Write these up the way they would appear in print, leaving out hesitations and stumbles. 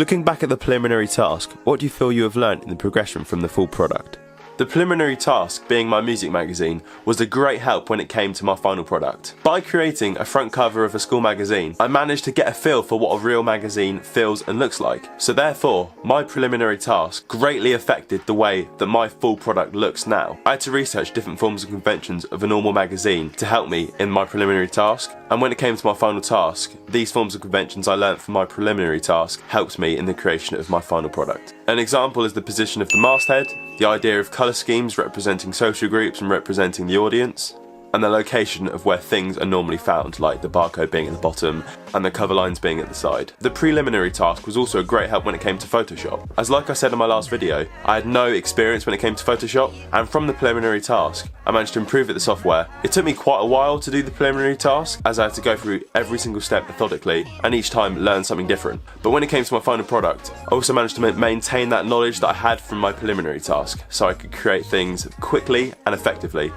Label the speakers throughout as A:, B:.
A: Looking back at the preliminary task, what do you feel you have learnt in the progression from the full product? The preliminary task, being my music magazine, was a great help when it came to my final product. By creating a front cover of a school magazine, I managed to get a feel for what a real magazine feels and looks like. So therefore, my preliminary task greatly affected the way that my full product looks now. I had to research different forms and conventions of a normal magazine to help me in my preliminary task. And when it came to my final task, these forms and conventions I learnt from my preliminary task helped me in the creation of my final product. An example is the position of the masthead, the idea of colour schemes representing social groups and representing the audience, and the location of where things are normally found, like the barcode being at the bottom and the cover lines being at the side. The preliminary task was also a great help when it came to Photoshop. As like I said in my last video, I had no experience when it came to Photoshop, and from the preliminary task, I managed to improve at the software. It took me quite a while to do the preliminary task, as I had to go through every single step methodically, and each time learn something different. But when it came to my final product, I also managed to maintain that knowledge that I had from my preliminary task, so I could create things quickly and effectively.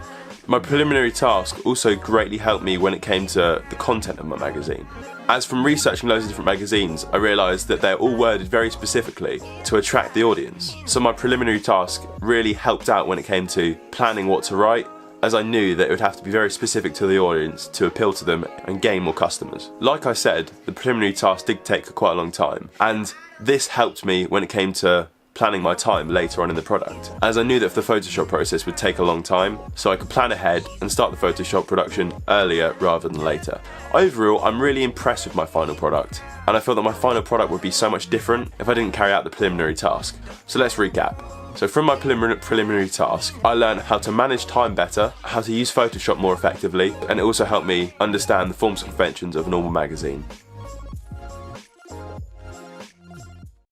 A: My preliminary task also greatly helped me when it came to the content of my magazine. As from researching loads of different magazines, I realised that they're all worded very specifically to attract the audience. So my preliminary task really helped out when it came to planning what to write, as I knew that it would have to be very specific to the audience to appeal to them and gain more customers. Like I said, the preliminary task did take quite a long time, and this helped me when it came to planning my time later on in the product, as I knew that the Photoshop process would take a long time, so I could plan ahead and start the Photoshop production earlier rather than later. Overall, I'm really impressed with my final product, and I feel that my final product would be so much different if I didn't carry out the preliminary task. So let's recap. So from my preliminary task, I learned how to manage time better, how to use Photoshop more effectively, and it also helped me understand the forms and conventions of a normal magazine.